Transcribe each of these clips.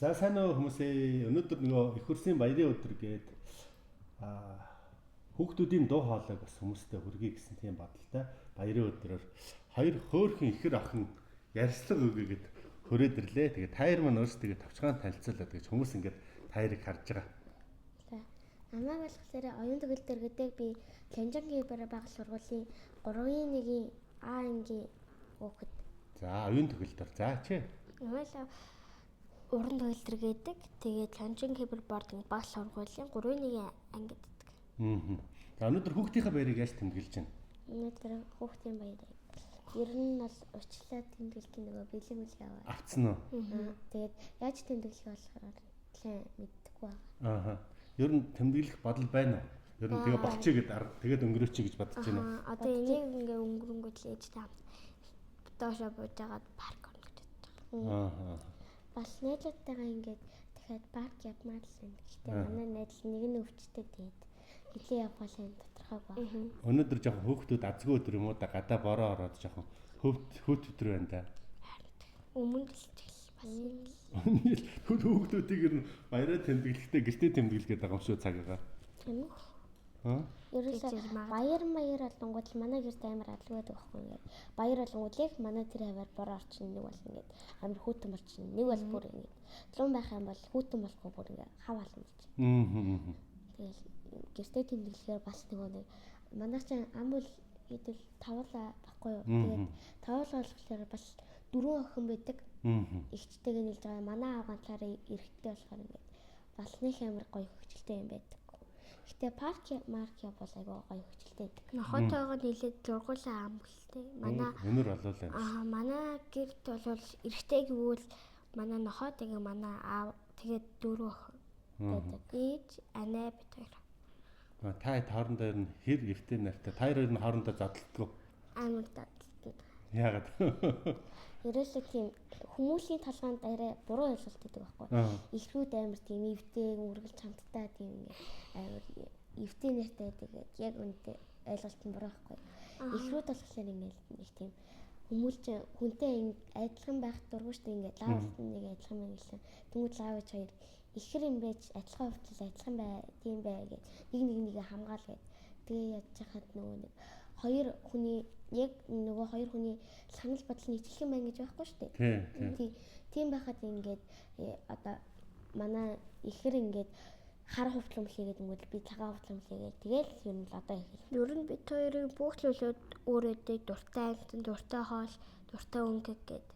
За сайн уу хүмүүсээ. Өнөөдөр нөгөө их хурсын баярын өдөр гээд хүүхдүүдийн дуу хоолойг бас хүмүүстээ хүргэе гэсэн тийм бодолтой. Баярын өдрөөр хоёр хөөхөн ихэр охин ярьслага өгөөгээд хүрээд ирлээ. Тэгээд таяр маань өөрсдөө товчхон танилцуулаад гэж хүмүүс ингээд таярыг харж байгаа. За. Намайг болохоор оюун төгөлдөр гэдэг би Ланжангийн баг сургуулийн 3-1-ийн А ангийн хүүхэд. За оюун төгөлдөр. За чи. Намайг уран төгөлдөр гэдэг. Тэгээд Ланжангийн бордын баг сургуулийн 3-1-ийн анги гэдэг. За өнөөдөр хүүхдийнхээ баярыг яаж тэмдэглэж байна? Өнөөдөр хүүхдийн баярыг ер нь бол уучлаад тэмдэглэх нөгөө бэлэг мэлэг аваа. Авцсан уу? Тэгээд яаж тэмдэглэх болохоор мэддэггүй байгаа. Ер нь тэмдэглэх бодол байна уу? Ер нь тэгээ болчихъя гэд тэгээд өнгөрөөч гэж бодож байна уу? Одоо энийг ингээ өнгөрөнгөд л ээжтэй хамт доошоо бууж агаад парк орно гэж боддог. Бас найзуудтайгаа ингээд дахиад парк явмаар л юм. Гэхдээ манай найз нэг нь өвчтэй тэгээд хилээ явах юм тодорхойгүй байна. Өнөөдөр жоохон хүүхдүүд азгүй өдөр юм уу да гадаа бороо ороод жоохон хөвт өдөр байна да. Өмнө л бас хүүхдүүдийг ер нь баяраа тэмдэглэхдээ гэртээ тэмдэглэгээд байгаа юм шүү цагаагаа. Тийм үү? Ерөөсөө баяр болонгууд л манай гэрт амар алга байдаг байхгүй ингээд. Баяр болонгууд яг манай тэр хаваар бороо орчин нэг бол ингээд амар хүүтэн болчин нэг бол бүр ингээд. Лун байх юм бол хүүтэн болохгүй бүр ингээд хав алан болчин. Тэгэл гэртээ тэмдэглэхээр бас нэг манай чинь ам бол хэдэл тавлаа баггүй юу. Тэгээд тавлаа болохоор бас 4 охин байдаг. Игчтэйг нийлж байгаа. Манай аав ганцаараа эрэхтэй болохоор ингээд бас нэг амар гоё хөвчлөлтэй юм байдаг. Гэтэ парк бол айгаа гоё хөвчлөлтэй байдаг. Нохотойгоо нийлээд зургуулсан ам гэлтэй. Манай өнөр болоо. Манай гэрт бол эрэхтэй гэвэл манай нохоо тэгээ манай аав тэгээд 4 охин байдаг. Ээж, анаа бид хоёр. Та хоорондоо ер нь хэр эртний нартай та хоёр нь хоорондоо зодтолдгоо. Амар зодтолдог. Яагаад? Ерөөсөө тийм хүмүүсийн толгойд арай буруу ойлголт өгдөг байхгүй. Эхрүүд амар тийм эвтэй, үргэлж хамтдаа тийм ингээд амар эвтэй нэртэй тэгээд яг үнэтэй ойлголт нь буруу байхгүй. Эхрүүд болохоор ингээд нэг тийм хүмүүлж хүнтэй адилхан байх дургүй шүү дээ ингээд лаавт нэг адилхан юм гэлээ. Тэнгүүд лаавч хоёр ихэр юм байж адилхан хувцас адилхан бай тийм бай гэд нэг хамгаал гэд тэгээ яаж хахад нөгөө нэг хоёр хүний яг нөгөө хоёр хүний санал бодол нийцэх юм байна гэж байхгүй шүү дээ. Тийм байхад ингээд одоо манай ихэр ингээд хар хувцлам хийгээд өнгөд би цагаан хувцлам хийгээд тэгэл ер нь л одоо ихэл. Ер нь бид хоёрын бүхлүүлээд өөрөөдөө дуртай айлтан, дуртай хоол, дуртай өнгөг гэд.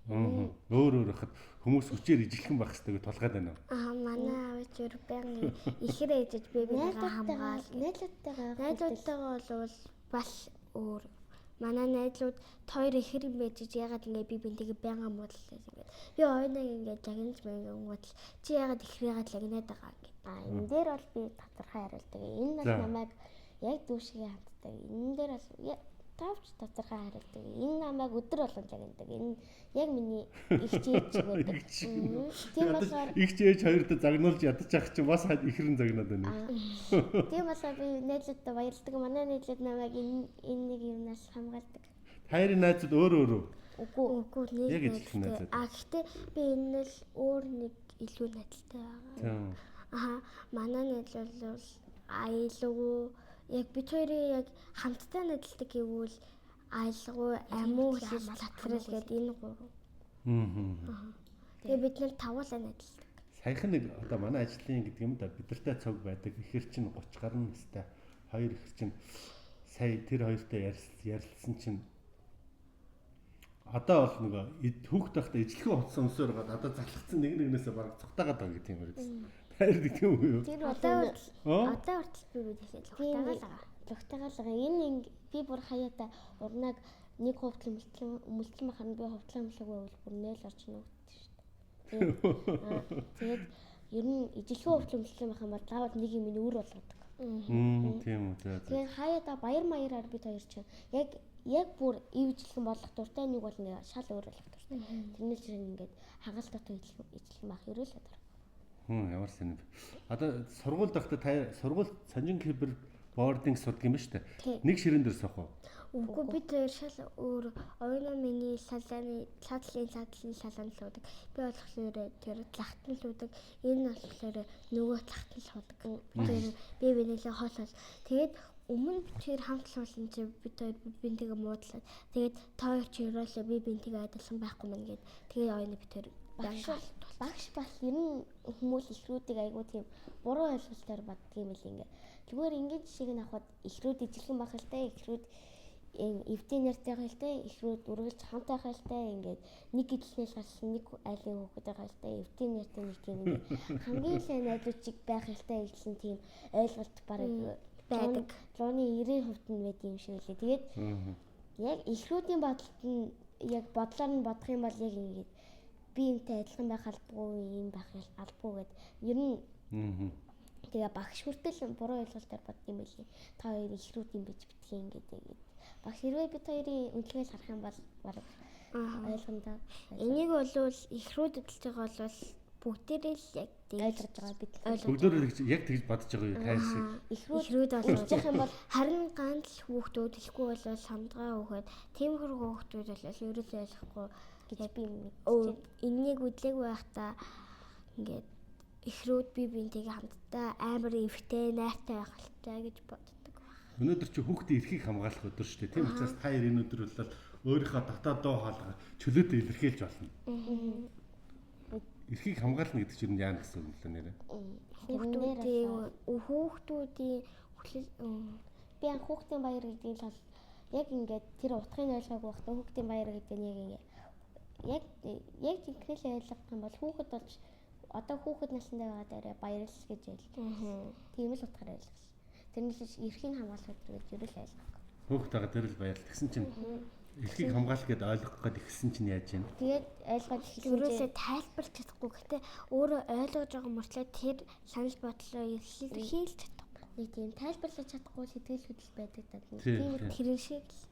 Өөр хахад хүмүүс хүчээр ижилхэн байх хэрэгтэй гэж тулгаад байна уу? Манай аавч ер баян ихэр ээжэж бибигээ хамгаал. Найзуудтайгаа бол бас өөр. Манай найзууд хоёр ихэр юм байж ягаад ингээ би бинтийг байнга муудлаа ингээд. Би ойноо ингээд лагнаж маяг чи ягаад ихрээгээд лагнаад байгаа гэдэг. Энэ дээр бол би тодорхой хариулдаг. Энэ бол намайг яг дүүшгээ ханддаг. Энэ дээр бол тавч тодорхой хариулдаг. Энэ намайг өдөр болгон лагнадаг. Энэ яг миний их чийж гэдэг. Тийм болохоор их чийж хоёрт загнуулж ядчих чинь бас ихрэн загнаад байна. Тийм болохоор би найзуудтай баярлдаг. Манай найзууд намайг энэ нэг юмнаас хамгаалдаг. Хайрын найзууд өөр. Үгүй нэг яг ижилхэн найзууд. Гэхдээ би энэ л өөр нэг илүү найзтай байгаа. Манай найз бол аялагуу яг бид хоёрын яг хамтдаа найзлдаг гэвэл аялагуу амуу хэл латрал гэдэг энэ гурав. Тэгээ бид нар тавуулаа найзлдаг. Саяхан нэг одоо манай ажлын гэдэг юм да бидэртэй цог байдаг. Ихэр чинь 30 гаруй настай. Хоёр ихэр чинь сая тэр хоёртой ярилцсан чинь одоо бол нөгөө хүүхд байхдаа ижлэхэн утсан өмсөөр гад одоо залхацсан нэгнээсээ баг цогтаагаад байгаа гэдэг юм байна. Хайр гэдэг юм уу? Тэр одоо хүртэл би дахиад лухтаагаалгаа. Энэ би бүр хаяата урнаг нэг хувцлан мөлтлөн махад би хувцлан өмлөг байвал бүр нээл орж нүгдэж шүү дээ. Тэгээд ер нь ижилхэн хувцлан мөлтлөн мах юм бол заавал нэг юм ин өөр болгодог. Тийм үү. Тэгээд хаяата баяр маяраар бид хоёр чинь яг бүр ивжлэн болох дуртай нэг бол нэг шал өөр болох дуртай. Тэрнээс чинь ингээд хагаалттай ижилхэн мах ерөөл л одоо. Ямар сонир. Одоо сургуульд байхдаа та сургууль Санжин Кибер боординг судаг юм ба штэ. Тий. Нэг ширээн дээр суух уу? Үгүй бид хоёр шал өөр оюуны миний цаадлын салаан луудаг. Би болохоор тэр лагтан луудаг. Энэ болохоор нөгөө лагтан луудаг. Би бинийхээ хоол. Тэгээд өмнө тэр хамт суулсан чи бид хоёр бинтгээ муудлаа. Тэгээд тоо чи ерөөлөө би бинтгээ адилхан байхгүй мэн гээд тэгээд оюуны бид хоёр багш бас ер нь хүмүүс ихрүүдийг айгуу тийм буруу ойлголтоор боддог юм л ингээ. Зүгээр ингээд жишээг нь авахад ихрүүд ижилхэн байх л та ихрүүд эвдийн нэртэй хайлтай ихрүүд үргэлж хамт байх хайлтай ингээд нэг гэдлээс гарсан нэг айлын хүүхэд байх хайлтай эвдийн нэртэй нэг тийм ингээд хамгийн сайн найзуудчиг байх хайлтай гэсэн тийм ойлголт бараг байдаг. 90% нь байд юм шиг лээ. Тэгээд яг ихрүүдийн бодолд нь яг бодлоор нь бодох юм бол яг ингээд би юмтай адилхан байх албагүй юм байх албагүй гэд ер нь тэгээ багш хүртэл буруу ойлголтоор бодд юм билий. Та хоёр ихрүүд юм бич битгий ингээд багш хэрвээ бид хоёрын үнэлгээл харах юм бол бараг ойлгомжтой. Энийг бол ихрүүд эдэлж байгаа бол бүгдээрээ л яг ойлгож байгаа бид бүгдөө яг тэгж бодож байгаа юу тайр шиг. Ихрүүд болгож явах юм бол харин ганц хүүхдүүд хэлэхгүй бол самдгаа өгөхөд тиймэрхүү хүүхдүүд бол ерөөсөө ойлгохгүй гэж би энэнийг үдлээг байхдаа ингээд ихрүүд би бинтийг хамтдаа амар эвтэй найртай байх хэрэгтэй гэж боддог. Өнөөдөр чи хүүхдийн эрхийг хамгаалах өдөр шүү дээ. Тийм учраас та хоёр энэ өдөр бол өөрийнхөө дотоод дуу хоолой чөлөөтэй илэрхийлж болно. Эрхийг хамгаална гэдэг чинь яа гэсэн үг вэ нэрэ? Хүүхдүүдийн би ан хүүхдийн баяр гэдэг нь бол яг ингээд тэр утгыг ойлгоогүй байхдаа хүүхдийн баяр гэдэг нь яг жинхэнэ ойлгох юм бол хүүхэд болж одоо хүүхэд насндаа байгаа дээрээ баярлал гэж ял. Тийм л утгаар ойлгох. Тэрнээс эрхийг хамгаалах гэдэг юу л ойлгох. Хүүхэд байгаа тэр л баярлал гэсэн чинь эрхийг хамгаалах гэдээ ойлгох гээд ихсэн чинь яаж юм? Тэгээд ойлгоод ерөөсөө тайлбарлаж чадахгүй. Гэхдээ өөрөө ойлгож байгаа мөртлөө тэр санал бодлоо илэрхийлж чадахгүй. Нэг тийм тайлбарлаж чадахгүй сэтгэл хөдлөл байдаг даа. Тийм тэрэн шиг л.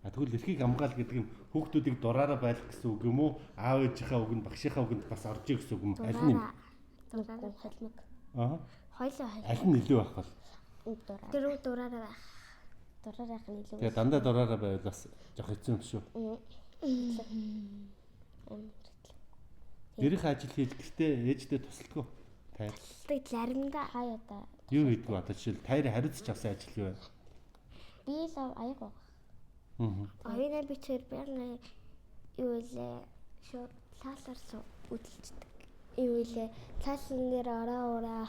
Тэгвэл эрхийг хамгаал гэдэг нь хүүхдүүдийг дураараа байлгах гэсэн үг юм уу? Аав ээжийнхээ үгэнд, багшийнхаа үгэнд бас орж ий гэсэн үг юм. Аль нь? Дураараа холмог. Хойлоо. Аль нь илүү байх бол? Тэр дураараа байх. Дураараа байх нь илүү. Тэгээ дандаа дураараа байвал бас жоох хэцүү юм шүү. Гэрийн ажил хийж гэртээ ээждээ тусалдаг уу? Тайр. Заримдаа хаяа да. Юу хийдэг вэ? Одоо жишээл тайр хариуцж авсан ажил юу вэ? Би л аяг баг. Оюуны бичээр бэрнэ юу вэ? Шууд цаалаар үдэлцдэг. Юу вэ? Цаалын дээр ороо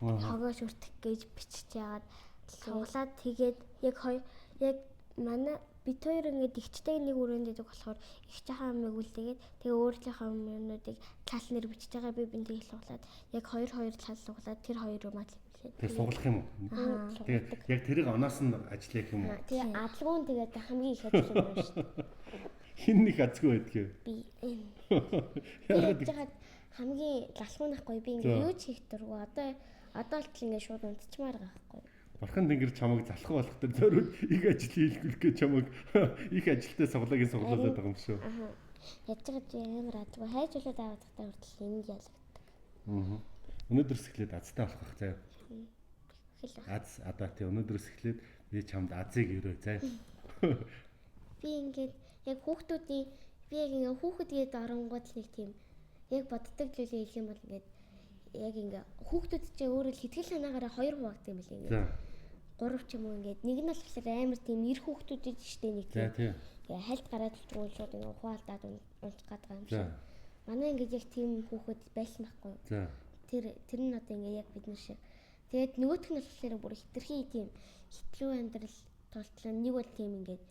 хогоо шүртэх гэж бичиж яагаад суглаад тэгээд яг манай бид хоёр ингээд ихчтэй нэг өрөөнд байдаг болохоор их жахан амиг үлдээгээд тэгээ өөрийнхөө юмнуудыг цаал нэр бичиж байгаа би бинтийг суглаад яг хоёр цаал суглаад тэр хоёр юмаа тэг суглах юм уу? Тэгээ яг тэрийг оноос нь ажиллах юм уу? Тэгээ адлагуун тэгээд хамгийн их ажил юм шүү дээ. Хин нэг азгүй байдаг юу? Би яагаад хамгийн лалхуун ахгүй би ингээд юу ч хийх дурггүй одоо л ингээд шууд унтчмаар байгаа байхгүй. Бурхан тэнгэр чамайг залах болох төр зориуд их ажил хийлгэх гэж чамайг их ажилтай суглагийн суглуулад байгаа юм шүү. Яаж ч амар адгүй хайж болоод аваад тахтай хүртэл энд ялагддаг. Өнөөдрөөс эхлээд азтай болох бах заяа. Аз одоо тий өнөөдрөөс эхлээд би чамд азыг өрөө заяа. Би ингээд яг хүүхдүүдийн би яг ингээд хүүхдгээд оронгууд нэг тийм яг боддог зүйлээ хэлэх юм бол ингээд яг ингээ хүүхдүүд чинь өөрөө сэтгэл санаагаараа хоёр хуваагдсан юм билээ ингээ. 3 ч юм уу ингээд нэг нь л болохоор амар тийм эр хүүхдүүд гэж штэ нэг тийм. Тэгээ хальт гараад tulчгүй шууд ингээ ухаалдаад унтах гээд байгаа юм шиг. Манай ингээд яг тийм хүүхэд байсан байхгүй. Тэр нь одоо ингээ яг бид нар шиг. Тэгээд нөгөөх нь болохоор бүр хитрхи тийм хитрүү амьдрал тултлаа нэг бол тийм ингээд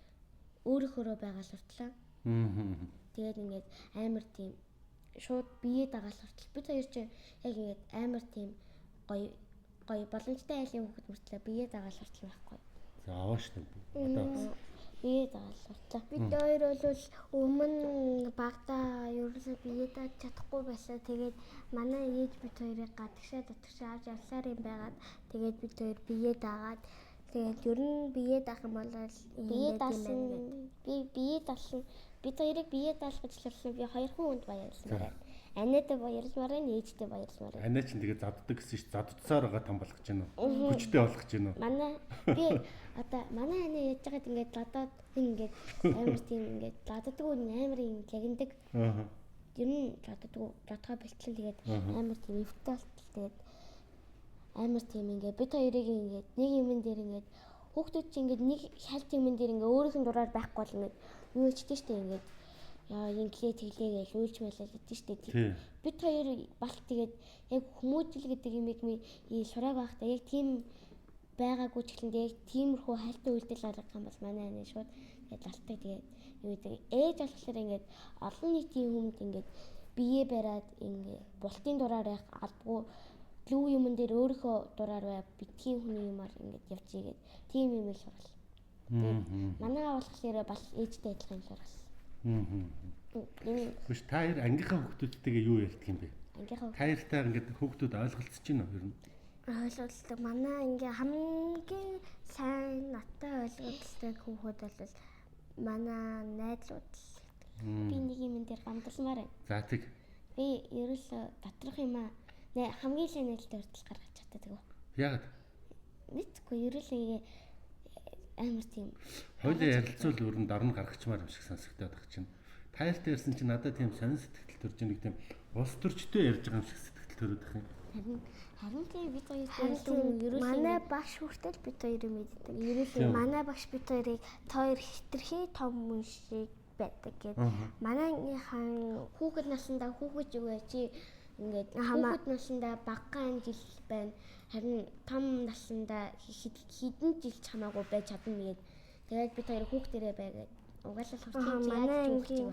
өөрөөхөө байгаа л уртлаа. Тэгээд ингээд амар тийм шууд бие дагаал хүртэл бид хоёр чинь яг ингээд амар тийм гоё боломжтой айлын хүүхэд мөртлөө бие дагаал хүртэл байхгүй. За аваа штэ. Одоо бие дагаал хүртэл. Бид хоёр бол өмнө багтаа ерөөсөө бие дааж чадахгүй байсан. Тэгээд манай ээж бид хоёрыг гадагшаа дотгошоо авч явсаар юм байгаад тэгээд бид хоёр бие даагаад тэгээд ер нь бие даах юм бол бие даасан бид хоёрыг бие даалах гэж хэлсэн би хоёр хүнд баярлсан байна. Анаатай баярлмаар байна, ээжтэй баярлмаар байна. Анаа чинь тэгээд заддаг гэсэн чинь заддсаар байгаа том болгож байна уу? Хүчтэй болгож байна уу? Манай би одоо манай анаа яаж байгаад ингээд ладаад ингээд амар тийм ингээд ладдаг уу амар юм лагиндаг. Аа. Ер нь жодгоо бэлтгэл тэгээд амар тийм эвтэлт тэгээд амар тийм ингээд бид хоёрыг ингээд нэг юмн дээр ингээд хүүхдүүд чинь ингээд нэг шалт юмн дээр ингээд өөрийнх нь дураар байхгүй бол ингээд юу ичдэж штэ ингээд яа инглээ тэглээ гэж үйлч мэлээд штэ. Бид хоёр балт тэгээд яг хүмүүжил гэдэг юмыг сураг байхдаа яг тийм байгаагүй ч гэхлээр яг тиймэрхүү хальтан үйлдэл гаргах юм бол манай анаа шууд тэгээд алтаа тэгээд юу гэдэг ээж болохоор ингээд олон нийтийн хүнд ингээд бие бариад ингээд бултын дураар яг албагүй лүү юмн дээр өөрийнхөө дураар бай битгий хүний юмар ингээд явж игээд тийм юм их сургал. Манай болохоор бас ээжтэй адилхан юм сургал. Биш та хоёр ангийнхаа хүүхдүүдтэйгээ юу ярьдаг юм бэ? Ангийнхаа та хоёртай ингээд хүүхдүүд ойлголцож байна уу ер нь? Ойлголцдог. Манай ингээ хамгийн сайн наттай ойлголцдог хүүхэд бол манай найзууд л. Би нэг юм дээр гамдалмаар байна. За тэг. Би ерөөсө доторх юмаа хамгийн сайн нээлттэй хүртэл гаргаж чаддаг. Яагаад? Мэдгүй ерөөсөө амар тийм. Хоёулаа ярилцвал өөр нь дорн гаргачмаар юм шиг сонсогдоод байгаа чинь. Та хоёртай ярьсан чинь надад тийм сонир сэтгэл төрж нэг тийм улс төрчтэй ярьж байгаа юм шиг сэтгэл төрөд байх юм. Харин тийм бид хоёртай ерөөсөө манай багш хүртэл бид хоёрыг мэддэг. Ерөөсөө манай багш бид хоёрыг тоор хитрхи том хүн шиг байдаг гэдэг. Манайхан хүүхэд насндаа хүүхэд юу вэ чи ингээд хүүхэд насндаа багахан жил байна. Харин том насндаа хэдэн жил ч хамаагүй байж чадна гээд. Тэгээд бид хоёр хүүхдэрээ байгаад угаалал хурцсан манай ангийн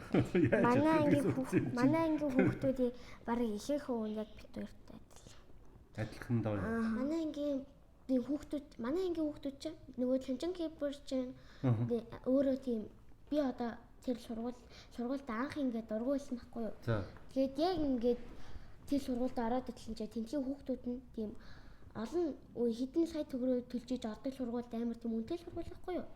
хүүхдүүдийн барыг ихэнх хүн яг бид хоёртай адилхан доо. Манай ангийн хүүхдүүд чинь нөгөө Чонжин Кипер чинь өөрөө тийм би одоо тэр сургуульд анх ингээд дургуулсан байхгүй юу. Тэгээд яг ингээд тэр сургуульд ороод ирлэн чинь тэнцгийн хүүхдүүд нь тийм олон хэдэн сая төгрөг төлж иж ордог сургуульд амар тийм үнэтэй сургууль байхгүй юу.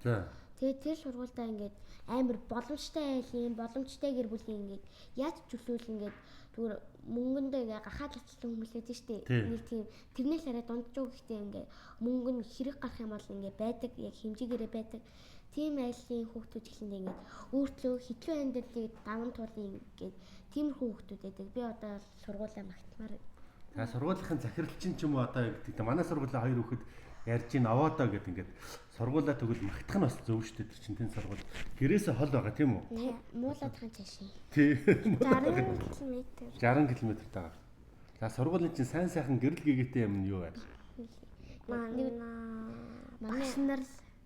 Тэгээд тэр сургуульдаа ингээд амар боломжтой гэр бүлийн ингээд яаж чөлөөл ингээд зүгээр мөнгөндөө ингээ гахаад лацсан хүмүүс байдаг шүү дээ. Нэг тийм тэрнээс арай дунджуу гэхдээ ингээ мөнгө нь хэрэг гарах юм бол ингээ байдаг яг хэмжээгээрээ байдаг. Тийм айлын хүүхдүүд ихлэндээ ингээ өөртлөө хэтлүү амьдралыг даван туулын ингээ тиймэрхүү хүүхдүүд байдаг. Би одоо сургуулаа магтмаар. Та сургуулийн захирал чинь ч юм уу одоо гэдэг. Манай сургуулийн хоёр хүүхэд ярьж ийн аваадаа гэдэг ингээд сургуулаа тэгвэл магтах нь бас зөв шүү дээ. Тэр чинь тэн сургууль гэрээсээ хол байгаа тийм үү? Муулаад хаан цаашаа. Тий. 60 км тагаа. За сургуулийн чинь сайн сайхан гэрэл гээгээтэй юм нь юу вэ? Манай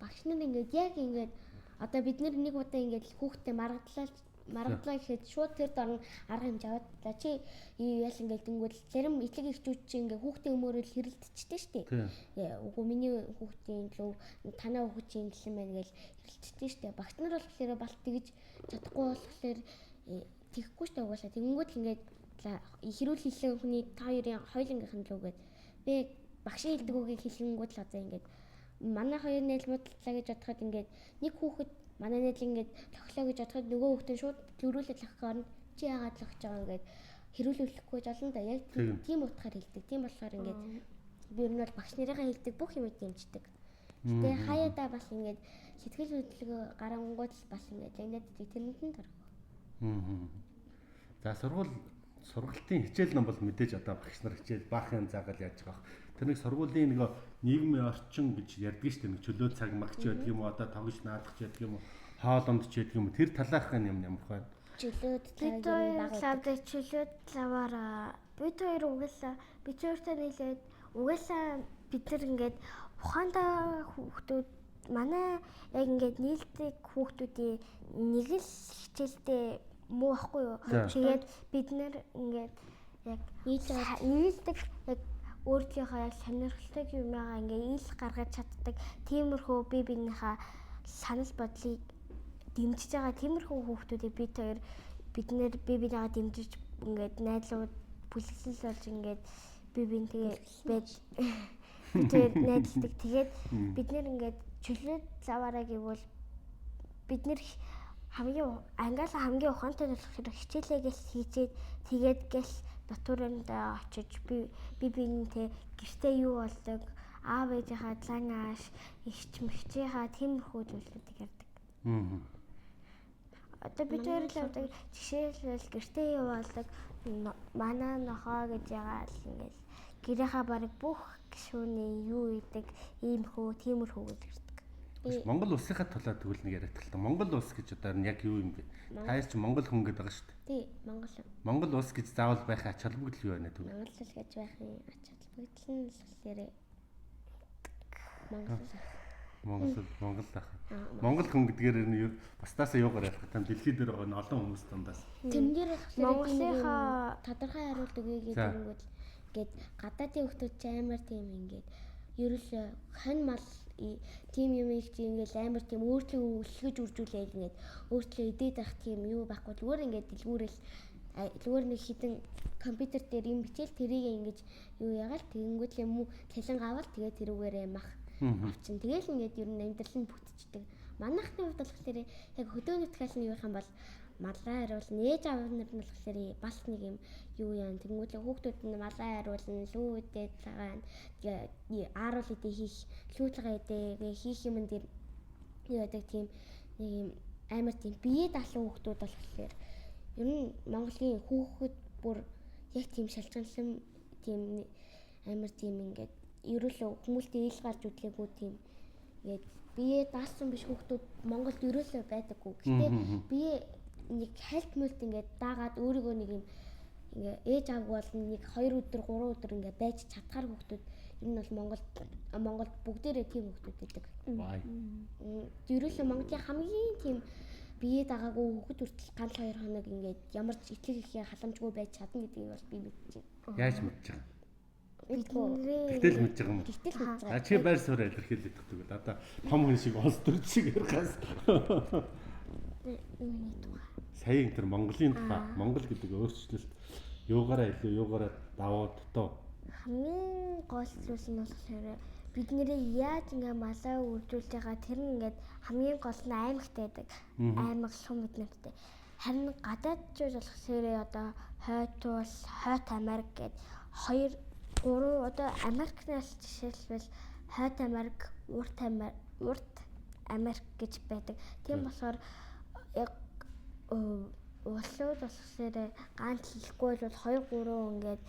багш нар ингээд яг ингээд одоо бид нэг удаа ингээд хүүхдээ маргадлаа гэхэд шууд тэр дор арга хэмжээ аваад за чи яал ингээд тэнгуэл зарим этлэг ихчүүд чи ингээд хүүхдээ өмөрөөл хэрэлдчихтэй штэ. Үгүй миний хүүхдийн лөө танаа хүүхдийн гэлэн байна гэж хэрэлдчихтэй штэ. Багш нар болохоор балт тэгж чадахгүй болохоор тэгэхгүй штэ угаасаа тэнгуэл ингээд хэрүүл хэлсэн хүний та хоёрын хоёулангийнх нь лүүгээд би багшийн хэлдэг үгийг хэлэнгүүт л одоо ингээд манай хоёр нэлмэдлээ гэж бодоход ингээд нэг хүүхэд манай найз ингээд лохлоо гэж бодоход нөгөө хүүхдээ шууд зөрүүлээд лохох орнд чи яагаад лохож байгаа ингээд хэрүүлүүлэхгүй ч олон да яг тийм утгаар хэлдэг. Тийм болохоор ингээд би ер нь бол багш нарыгаа хэлдэг бүх юм дэмждэг. Гэтэ хаяада бас ингээд сэтгэл хөдлөлгөө гарангууд л бас ингээд яг надад тэрэнд нь дөрөв. За сургалтын хичээл ном бол мэдээж одоо багш нар хичээл баахан заагаал яаж байгаа. Тэр нэг сургуулийн нэг нийгмийн орчин гэж ярьдаг шүү дээ. Нэг чөлөө цаг магч байдаг юм уу? Одоо тогж наадах ч байдаг юм уу? Хоолонд ч байдаг юм уу? Тэр талаарх нь юм ямар байна? Чөлөөд цаг чөлөөд лаваараа бид хоёр угаасаа нийлээд угаасаа бид нар ингээд ухаандаа хүүхдүүд манай яг ингээд нийлдэг хүүхдүүдийн нэг л хичээлдээ муу ахгүй юу? Тэгээд бид нар ингээд яг нийлдэг яг өөртөөхөө сонирхолтой юмгаа ингээ ил гаргаж чаддаг тиймэрхүү биенийхээ санал бодлыг дэмжиж байгаа тиймэрхүү хүүхдүүдийг бид нэр биенийгаа дэмжиж ингээд найзлууд бүлэглэл болж ингээд биентэйгээ байж тэгээд найзлдаг. Тэгээд бид нэр ингээд чөлөө лаваараа гэвэл бид нэр хамгийн ухаантай болохоор хичээлээгээл хийжээд тэгээд гэл дотуурэндээ очиж би биентэй гэртээ юу болдог аав ээжийнхаа зан ааш ихч мэгчийнхаа тиймэрхүү зүйлүүдийг ярьдаг. Одоо бид хоёр л одоо жишээлбэл гэртээ юу болдог манай нохоо гэж яагаад ингээл гэрийнхаа бараг бүх гишүүний юу идэг иймэрхүү тиймэрхүү гэж ярьдаг. Монгол улсынхаа тулаад тэгвэл нэг яриад тал та. Монгол улс гэж одоо яг юу юм бэ? Та чи Монгол хүн гэдэг байгаа шүү дээ. Тий, Монгол. Монгол улс гэж заавал байхын ач холбогдол юу байна тэгвэл? Монгол улс гэж байхын ач холбогдол нь болохоор Монгол ах. Монгол хүн гэдгээр нь бусдаасаа юугаар ярих гэдэг дэлхийд дээр байгаа олон хүмүүс дундаас. Тэрнээр Монголынхаа тодорхой хариулт өгье гэдэг ингээд гадаадын хүмүүс ч амар тийм ингээд ерөөсөө хань мал тийм юм их тийм ингээд амар тийм өөртлөө өлгөж үржүүлээд ингээд өөртлөө идээд авах тийм юу байхгүй зүгээр ингээд дэлгүүрэл нэг хитэн компьютер дээр юм бичээл тэрийг ингээд юу ягаал тэгэнгүүт юм уу цалин аваад тэгээд тэрүүгээрээ мах авчин тэгэл ингээд ер нь амьдрал нь бүтчихдэг. Манайхны хувьд болохоор яг хөдөөнөтгөл нь юу юм бол малаа хариулна ээж аав нар нь болохоор бас нэг юм юу яа тэгэнгүүт хүүхдүүд нь малаа хариулна лүүдэд цагаан ааруул идэ хийх лүүтгээ идэ хийх юм дээр юу яадаг тийм нэг юм амар тийм бие даалгын хүүхдүүд болохоор ер нь Монголын хүүхэд бүр яг тийм шалгалсан тийм амар тийм ингээд ерөөсөө хүмүүстэй ил гарч үтлээгүй тийм ингээд бие даасан биш хүүхдүүд Монголд ерөөсөө байдаггүй. Гэтэ бие нэг хальт мөлт ингээд даагаад өөрийгөө нэг юм ингээ ээж аав бол нэг 2 өдөр 3 өдөр ингээ байж чадхаар хүүхдүүд ер нь бол Монголд бүгдээрээ тийм хүүхдүүд байдаг. Ерөөсөө Монголын хамгийн тийм бие дагаагүй хүүхэд хүртэл ганц 2 хоног ингээд ямар ч итгэх ихээр халамжгүй байж чадна гэдгийг бол би мэдчихэв. Яаж мэдэж байгаа? Тэгтэл мэдж байгаа юм. А чи байр суурь илэрхийлээд өгдөг. Одоо том хүн шиг олс төр шиг ярихаас. Саяын тэр Монголын тухай Монгол гэдэг өөрчлөлт юугаараа илүү юугаараа давуу дутуу. Хамгийн гол зүйл нь болохоор бид нэрээ яаж ингээ малаа үржүүлж байгаа тэр нь ингээд хамгийн гол нь аймагтай байдаг. Аймаг сум биднэртэй. Харин гадаадчууд болохоор одоо хойтуул, хойт Америк гэд 2 3 одоо Америкнаас жишээлбэл хойт Америк, урт Америк гэж байдаг. Тийм болохоор яг улсууд болохоор ганц хэлэхгүй бол 2 3 ингээд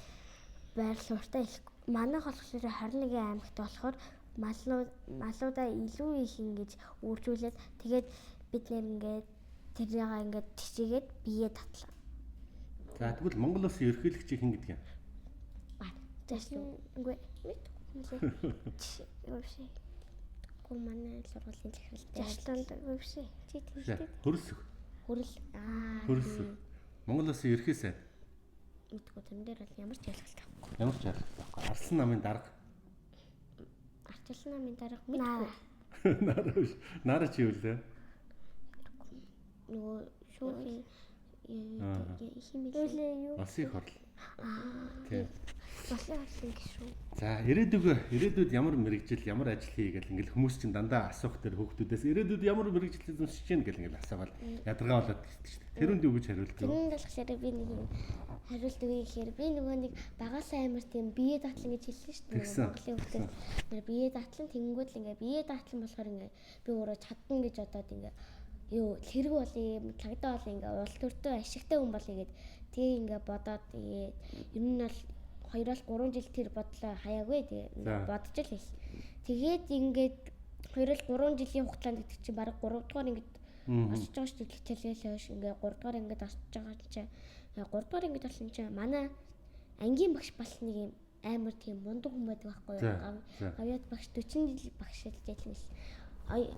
байр суурьтай манайх болохоор 21 аймагт болохоор малуудаа илүү их ингэж үржүүлээд тэгээд бид нэр ингээд тэрийг ингээд тишээгээд бие татлаа. За тэгвэл Монгол улсын ерөнхийлөгч хэн гэдэг юм? Үгүй манай сургуулийн захиралтай Жашланд үгүй чи тийм Хөрөл. Монгол улсын ерхий сайд. Мэдгүй тэрэн дээр бол ямар ч ялгалт авахгүй. Ямар ч ялгалт авахгүй. Арслан намын дарга. Арслан намын дарга мэдгүй. Нара чи юу лээ? Нөгөө шүүхийн юу? Улсын хурл. Тийм. Улсын хурлын гишүүн. За ирээдүйд ямар мэрэгжил, ямар ажил хий гэл ингээл хүмүүс чинь дандаа асуух дээр хүүхдүүдээс ирээдүйд ямар мэрэгжил эзэмшиж чинь гэл ингээл асуувал ядаргаа болоод ирдэг шүү дээ. Тэрүүнд юу гэж хариулт вэ? Тэрүүнд болохоор би нэг юм хариулт өгье гэхээр би нөгөө нэг багасаа амар тийм бие датлан гэж хэлсэн шүү дээ. Монголын хүүхдүүд бие датлан тэнгүүд л ингээ бие датлан болохоор ингээ би өөрөө чадна гэж бодоод ингээ юу хэрэг болъё цагдаа бол ингээ уул төртөө ашигтай хүн болъё гэд тэгээ ингээ бодоод тэгээ ер нь бол 2-3 жил тэр бодлоо хаяагүй тэгээ бодож л байсан. Тэгээд ингээд 2-3 жилийн хугацаанд гэдэг чинь бараг 3 дугаар ингээд осож байгаа шүү дээ хичээлээс хойш ингээд 3 дугаар ингээд осож байгаа чинь 3 дугаар ингээд болсон чинь манай ангийн багш бас нэг юм амар тийм мундаг хүн байдаг байхгүй юу? Гавьяат багш 40 жил багшилж байсан.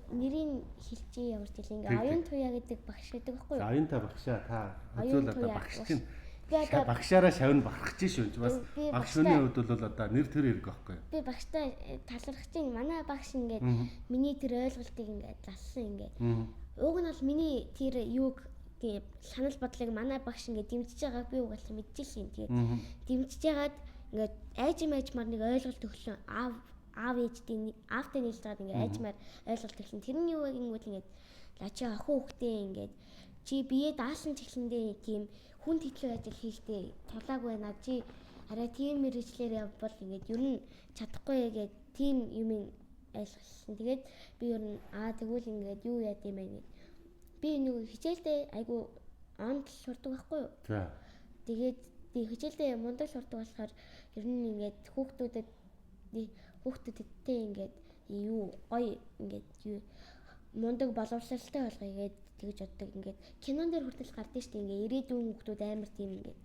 Нэрийн хэлчихээ ямар ч юм ингээ оюун туяа гэдэг багш байдаг байхгүй юу? Оюунтай багшаа та үзүүл одоо багш чинь багшаараа шавна бахарх чинь шүү. Бас багш хүний хувьд бол одоо нэр төр хэрэг байхгүй юу? Би багштай талархаж чинь манай багш ингээд миний тэр ойлголтыг ингээд зассан ингээд. Уг нь бол миний тэр юуг санал бодлыг манай багш ингээд дэмжиж байгааг би угаалсан мэдчихсэн. Тэгээд дэмжиж байгаад ингээд айжмаар нэг ойлголт өглөө аав ээжтэй аавтай нийлж байгаад ингээд айжмаар ойлголт өгсөн. Тэр нь юу вэ гэнгүүт ингээд чи охин хүүхдээ ингээд чи бие даасан чиглэндээ тийм хүн тэтлүү ажил хийхдээ тулаагүй байна. Чи арай тийм мэрэгчлэр явбал ингээд ер нь чадахгүй гэгээд тийм юм айлгалсан. Тэгээд би ер нь тэгвэл ингээд юу яа гэм бэ гэд. Би нэг хичээлдээ айгу онд сурдаг байхгүй юу? За. Тэгээд хичээлдээ мундаг сурдаг болохоор ер нь ингээд хүүхдүүдтэй ингээд юу гоё ингээд юу мундаг боловсралтай болгоё гэд тэгж боддог. Ингээд кинон дээр хүртэл гардаг шүү дээ. Ингээд ирээдүйн хүүхдүүд амар тийм ингээд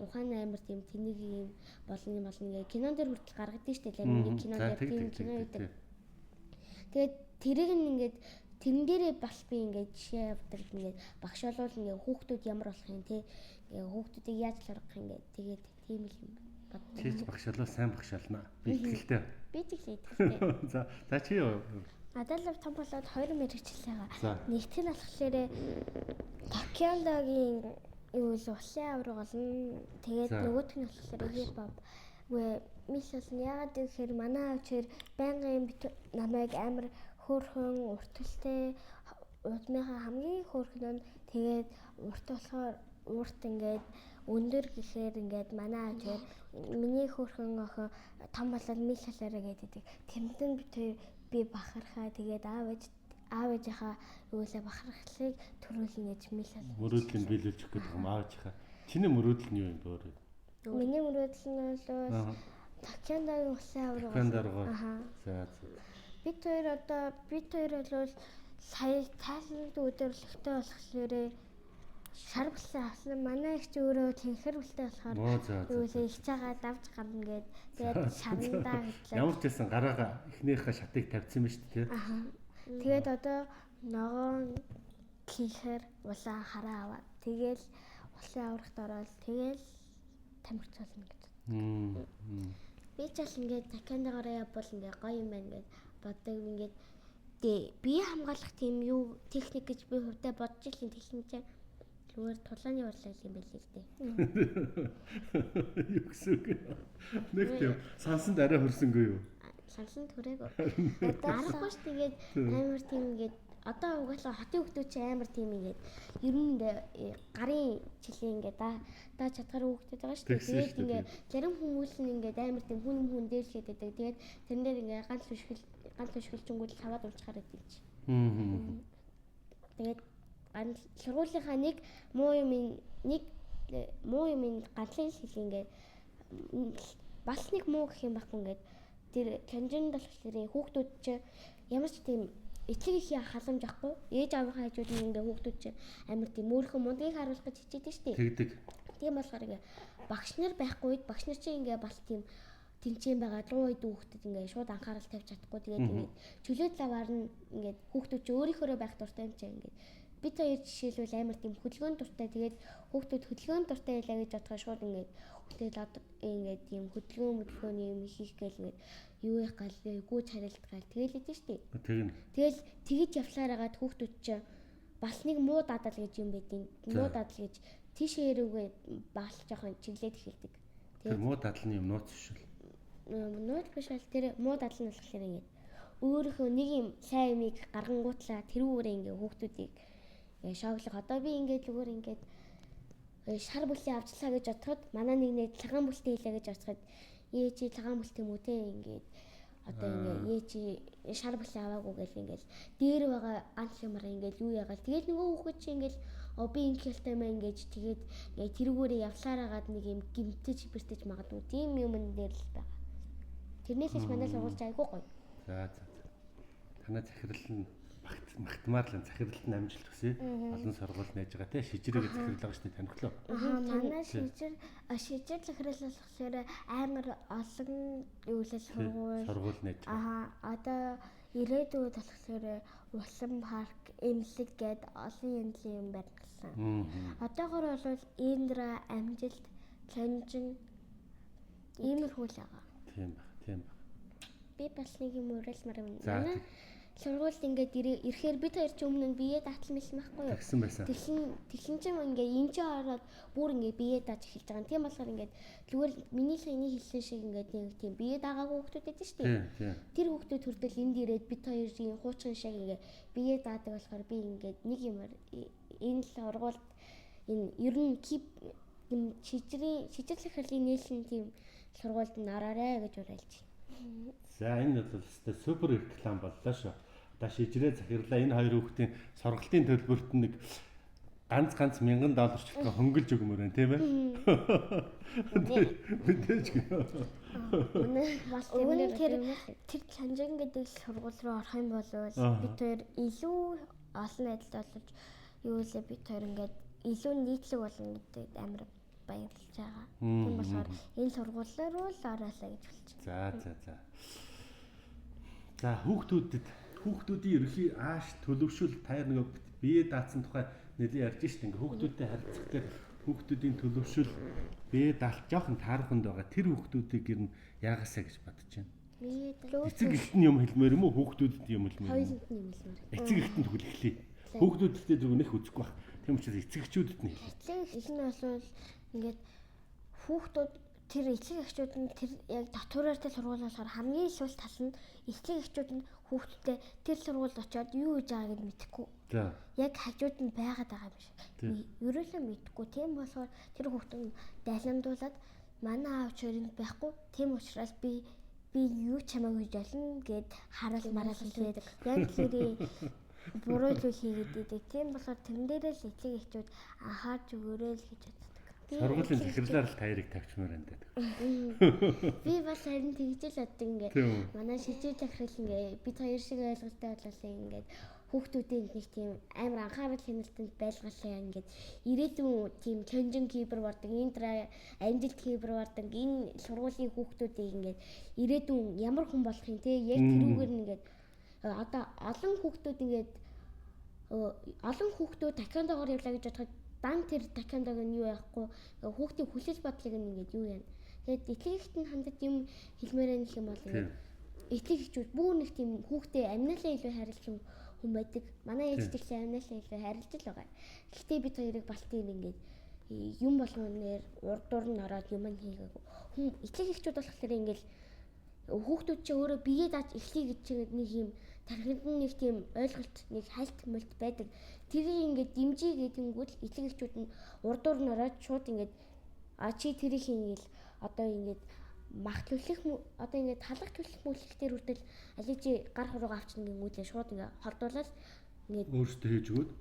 ухаан амар тийм тэнэг юм болно ингээд кинон дээр хүртэл гаргадаг шүү дээ. Нэг кинон дээр тийм кино үүдэг. Тэгээд тэрийг ингээд тэрэн дээрээ бас би ингээд жишээ явдаг ингээд багш болвол ингээд хүүхдүүд ямар болох юм те ингээд хүүхдүүдийг яаж л харах юм ингээд тэгээд тийм л юм боддог. Чийж багш болоо сайн багш болно. Би итгэлтэй. Би ч их итгэлтэй. За чи юу? Надад том болоод 2 мэрэгчлээ байгаа. Нэгт нь болохоор Токиогийн юу л улсын авраг болно. Тэгээд нөгөөх нь болохоор хипхоп. Үгүй мис бол яагаад гэхээр манай авчир байнгын намайг амар хөөрхөн урталтай удмынхаа хамгийн хөөрхөн нь тэгээд урт болохоор урт ингээд өндөр гэхээр ингээд манай авчир миний хөөрхөн охин том болоод мис халаараа гэдэг. Тэмдэн би бахархаа тэгээд аав ээжийнхаа юусаа бахархлыг төрүүлнэ гэж мэлэл. Мөрөөдлийн биелүүлчих гэдэг юм аавынхаа. Чиний мөрөөдөл нь юу юм бэ? Миний мөрөөдөл нь бол Токиогийн улсын авраг. За. Бид хоёр бол сая тайланд өдөрлөгтэй болохоор шар булсан авсан. Манай их ч өөрөө тэнхэр бултай болохоор юусаа их цагаа давж гарна гэд тэгээд шарандаа гэдлээ. Ямар ч байсан гараага эхнийхээ шатыг тавьсан юм шүү дээ. Тэгээд одоо ногоон хийхээр улаан хараа аваад тэгэл улсын аврагт ороод тэгэл тамирцуулна гэж. Би ч л ингээд Токиондогоороо явбал ингээд гоё юм байна гэд боддог. Ингээд бие хамгаалах тийм юу техник гэж би хувьдаа бодож илийн техник чинь зүгээр тулааны урлаг юм байл л дээ. Юу гэсэн үг. Нэг тийм сансанд арай хөрсөнгөө юу? Сансанд хүрээгүй. Аргагүй ш тэгээд амар тийм ингээд одоо угаасаа хотын хүмүүс чи амар тийм ингээд ер нь ингээд гарын жилийн ингээд даа чадхаар хүүхдүүд байгаа шүү дээ. Тэгээд ингээд зарим хүмүүс нь ингээд амар тийм хүн дээрлээд байдаг. Тэгээд тэрэн дээр ингээд ганц өшгөлжөнгүүд хаваад унцахаар байдаг чи. Тэгээд сургуулийнхаа нэг муу юм ганцхан хэл ингээд бас нэг муу гэх юм байхгүй ингээд тэр канжинд болохоор хүүхдүүд чи ямар ч тийм эцэг ихийн халамж ахгүй ээж аавынхаа хажууд нь ингээ хүүхдүүд чи амар тийм өөрийнхөө мундгийг харуулах гэж хичээдэг шүү дээ. Тэгдэг. Тийм болохоор ингээ багш нар байхгүй үед багш нар чи ингээ бас тийм тэнцэн байгаа луу үед хүүхдэд ингээ шууд анхаарал тавьж чадахгүй тэгээд ингээ чөлөөт лаваар нь ингээ хүүхдүүд чи өөрийнхөө байх дуртай юм чи ингээ бид хоёр жишээлбэл амар тийм хөдөлгөөн дуртай тэгээд хүүхдүүд хөдөлгөөн дуртай байлаа гэж бодохоо шууд ингээ хүүхдүүд ингээ тийм хөдөлгөөний юм хийх гээл ингээ юу их гал гүйж харилт гал тэгэл идэв штэ. Тэгэл тэгэж явлаар агаад хүүхдүүд чи бас нэг муу дадал гэж юм байдیں۔ Муу дадал гэж тийшээ рүүгээ баглж жоохон чиглээд эхэлдэг. Тэр муу дадлын юм нууц биш үү? Нууц биш бол тэр муу дадал нь болохоор ингээ өөрийнхөө нэг юм сайн юмыг гаргангуутлаа тэрүүгээрээ ингээ хүүхдүүдийг шоглох. Одоо би ингээд зүгээр ингээд шар бүлтээ авчлаа гэж бодоход манай нэг цагаан бүлтээ хийлээ гэж бодоход чи цагаан бүлт юм уу те ингээд одоо ингээд чи шар бүлтээ аваагүй гэл ингээд дээр байгаа ганц юмараа ингээд юу яагаад тэгээд нөгөө хүүхэд чи ингээд би ингээл хэлтэй маа ингээд тэгээд ингээд тэрүүгээрээ явлаараагаад нэг юм гимтэж бэртэж магадгүй тийм юм дээр л байгаа. Тэрнээс ч манай сургуульч айгүй гоё. За. Танай захирал нь магтмаар л захиралд нь амжилт хүсье. Олон сургууль нээж байгаа те шижирээгээ захирал байгаа шүү дээ танихлаа. Манай шижир захирал болохоор амар олон юулал сургууль нээж байгаа. Одоо ирээдүйд болохоор улам парк эмнэлэг гээд олон юм барьсан. Одоогоор бол Индра амжилт чанжин иймэрхүү л байгаа. Тийм баг. Би бас нэг юм уриалмаар байна. сургуульд ингээд ирэхээр бид хоёр ч өмнө нь бие даатал мэлсэн байхгүй юу? Тэгсэн байсан. Тэгсэн чинь ингээд энэ чинь ороод бүр ингээд бие дааж эхэлж байгаа. Тийм болохоор ингээд зүгээр миний саяны хэлсэн шиг ингээд нэг тийм бие даагаагүй хүмүүс байдаг шүү дээ. Тэр хүмүүс төрдөл энд ирээд бид хоёрын хуучин шиг ингээд бие даадаг болохоор би ингээд нэг юмар энэ л ургуулт энэ ер нь шижирлэх хөрлөгийн нээлсэн тийм сургуульд нь ороорой гэж уриалж байна. За энэ бол өстой супер реклам боллоо шүү. Одоо шижрээ захирлаа энэ хоёр хүүхдийн сургалтын төлбөрт нэг ганц $1000 ч ихтэй хөнгөлж өгмөр байна тийм ээ. Мэдээж гэнэ. Өнөө тэр Чанжин гэдэг сургууль руу орох юм бол бид хоёр илүү олон найзлал болж юу лээ бид хоёр ингээд илүү нийтлэг болно гэдэг амар баярлж байгаа. Тийм болохоор энэ сургууль руу л ороолаа гэж хэлж байна. За хүүхдүүдийн ерөнхий ааш төлөвшөл таяр нэг бие даацсан тухай нэлээд ярьж штэ ингээ хүүхдүүдтэй харилцах дээр хүүхдүүдийн төлөвшөл бие даалт жоохон таараханд байгаа тэр хүүхдүүдийг ер нь яагасаа гэж бодож байна. Эцэг эхтэн юм хэлмээр юм уу хүүхдүүдэд юм хэлмээр юм уу? Хоёуланд нь юм хэлмээр. Эцэг эхтэнд хүлэхлээ. Хүүхдүүдтэй зүг нэх үзэхгүй байх. Тийм учраас эцэгчүүдэд нь хэлээ. Эцэг эхнэр нь бол ингээд хүүхдүүд тэр эцэг эхчүүд нь тэр яг татвартай сургууль болохоор хамгийн их тал нь эцэг эхчүүд нь хүүхдүүдтэй тэр сургуульд очиод юу хийж байгааг нь мэдэхгүй. Яг хажууд нь байгаад байгаа юм шиг. Ерөөсөө мэдэхгүй. Тийм болохоор тэр хүүхдүүд дайландуулаад манай аав чөрөнд байхгүй. Тийм учраас би юу ч хамаагүй гэж олно гэд хараал мараал хэлээд яг тэрий буруу зүйл хийгээд идэг. Тийм болохоор тэрэн дээрээ л эцэг эхчүүд анхаарч өгөөрэй л гэж боддог. Сургуулийн захирлаар л таярыг тавьчмаар байна гэдэг. Би бас харин тэгж л боддог ингээд манай шижиг захирал ингээд бид хоёр шиг ойлголттой болоосаа ингээд хүүхдүүдийн нэг тийм амар анхаарал хяналтанд байлгалаа ингээд ирээдүйн тийм Чанжин кибер болдог энэ амжилт кибер болдог энэ сургуулийн хүүхдүүдийг ингээд ирээдүйн ямар хүн болох юм те яг тэрүүгээр ингээд одоо олон хүүхдүүд таквондогоор явлаа гэж бодоход дан тэр таквондог нь юу яахгүй хүүхдийн хүлээж бодлыг нь ингээд юу яана. Тэгээд эцэг эхтэн хандад юм хэлмээр байх юм бол ингээд эцэг эхчүүд бүр нэг тийм хүүхдээ амнаалаа илүү харилцсан хүн байдаг. Манай ээж тэгсэн амнаалаа илүү харилж л байгаа. Гэхдээ бид хоёрыг балтын ингээд юм болгоноор урдуур нь ороод юм хийгээгүй. Хүн эцэг эхчүүд болохоор ингээд хүүхдүүд чи өөрөө бие дааж эхлэе гэж нэг юм тархинд нэг тийм ойлголт нэг хальт мөлт байдаг. Тэрийг ингээд дэмжиж гэдэнгүүт эцэг эхчүүд нь урдуур нь ороод шууд ингээд чи тэрийг хийгээл одоо ингээд мах төлөх одоо ингээд талах төлөх мөлхтэр хүртэл алижи гар хуруугаа авчна гингүүтлээ шууд ингээд холдуулаад ингээд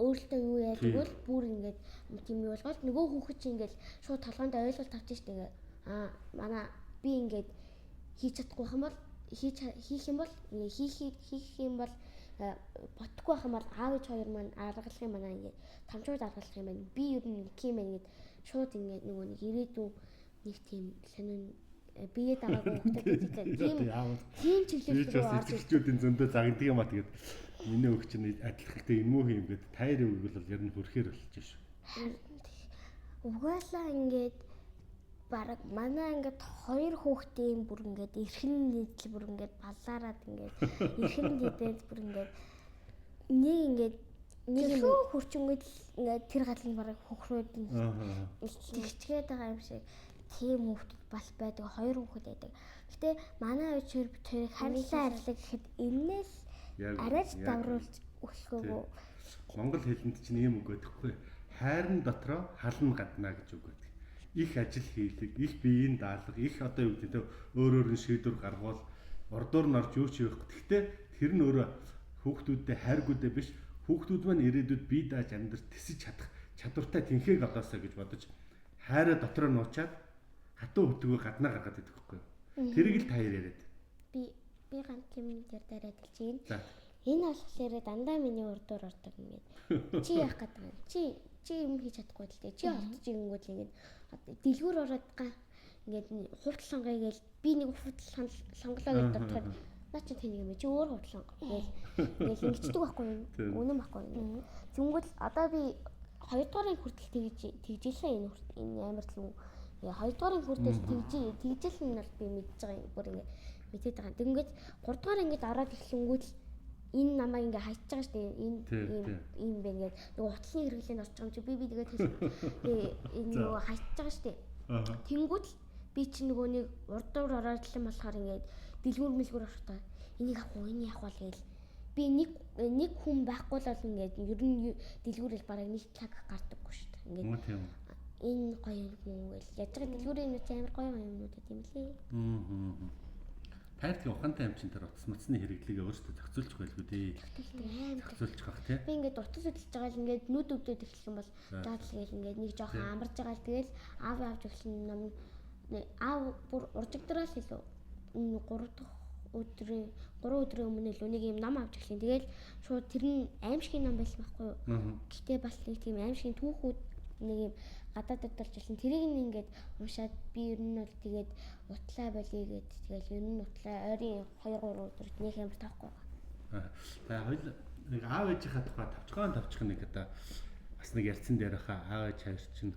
өөртөө юу яаж өгвөл бүр ингээд тийм юу болгоод нөгөө хүүхэд чи ингээд шууд толгоонд ойлголт авчих штэ ингээд манай би ингээд хийж чадахгүй юм бол хийх юм бол бодохгүй байх юм бол аав ээж хоёр маань аргалах юм байна ингээд тамчууд аргалах юм байна би ер нь юм байна гэд шууд ингээд нөгөө нэг ирээдүйн нэг тийм сонин бие дагаагүй хүүхдүүд тийм чиглэл рүү орж ирчүүдийн зөндөө загнадаг юм а тэгээд миний өгч нь адилхахтай юм уу юм гээд таяр өгвөл бол ер нь хөрхээр болчих шүү. Угаалаа ингээд бараг манай ингээд хоёр хүүхдийн бүр ингээд эрхэн нийтлэл бүр ингээд балаараад ингээд эрхэн дээдээд бүр ингээд нэг хурчингод ингээд тэр галын бараг хөхрөөд нь тэгчгээд байгаа юм шиг тийм хүүхдүүд бас байдаг хоёр хүүхэд байдаг. Гэтэ манай өвчөр тэр харилцаа арилга гэхэд энэс арайч давруулж өсгөөгөө. Монгол хэлэнд чинь ийм үг өгдөхгүй. Хайрын дотроо хална гадна гэж үг өгдөг. Их ажил хийлэг, их биеийн даалга, их одоо юу гэдэг өөр шийдвэр гаргуул, ордоор нь орж юу ч явах. Гэхдээ тэр нь өөрөө хүүхдүүдтэй хайргуудаа биш, хүүхдүүд маань ирээдүйд бие дааж амьдрах, тэсэж чадах чадвартай тэнхэг олоосаа гэж бодож хайраа дотроо нуучаад хатуу хөтгөө гаднаа гаргаад идэх байхгүй юу. Тэрийг л таяр яриад. Би ганц юм дээр дараад хэлчихээн. Энэ болохоор дандаа миний урдуур ордог ингээд. Чи яах гэдэг юм? Чи юм хийж чадахгүй л дээ. Чи олдож ирэнгүүт ингээд дэлгүүр ороод ингээд хувцас сонгоё гээл би нэг хувцас сонголоо гэж бодоход наа чи тэнийг юм чи өөр хувцас сонго гээл ингээд ингэчдэг байхгүй юу? Үнэн байхгүй юу? Зүнгүүт одоо би 2 дугаарыг хүртэл тэгжсэн энэ амар л юм. 2 дугаарыг хүртэл тэгжсэн нь бол би мэдж байгаа юм бүр ингээд мэдээд байгаа. Тэгэнгүүт 3 дугаар ингээд ороод эхлэнгүүт энэ намайг ингээ хайж байгаа штэ энэ ийм бэ ингээд нөгөө хутлын хэрэглээнд орж байгаа юм чи би тэгээд тэгээ энэ нөгөө хайж байгаа штэ тэнгууд би чи нөгөө нэг урдуур ороодлон болохоор ингээд дэлгүүр мэлгүүр орохтой энийг авах уу энийг авах уу гээл би нэг хүн байхгүй л бол ингээд ер нь дэлгүүрэл бараг нэг цаг гардаггүй штэ ингээд энэ гоё юм гээл яаж байгаа дэлгүүрийн юмнууд амар гоё юмнууд гэм лээ. Тайр тийм ухаантай юм чин тэр утас мацны хэрэглэгээ өөрсдөө зохицуулж байлгүй дээ. Зохицуулж байгаа тий. Би ингээд утас хөдөлж байгаа л ингээд нүд өвдөд эхлэх юм бол даадл гээл ингээд нэг жоохон амарж байгаа л тэгэл аав авч өгсөн ном аав бүр уржигдраа л илүү 3 өдрийн өмнө л үнийг юм ном авч өгсөн. Тэгэл шууд тэр нь аимшигын ном байсан байхгүй юу. Гэтэ бас нэг тийм аимшигын түүхүүд нэг юм гадаад удалж ирсэн. Тэрийг ингээд уншаад би ер нь бол тэгээд утлаа болий гэд тэгэл ер нь утлаа ойрын 2-3 өдөр нэг амар таахгүй байгаа. За хоёул нэг аав ээжийнхаа тухай тавчхан нэг одоо бас нэг ярьсан дээр хаа аав ээж хоёр чинь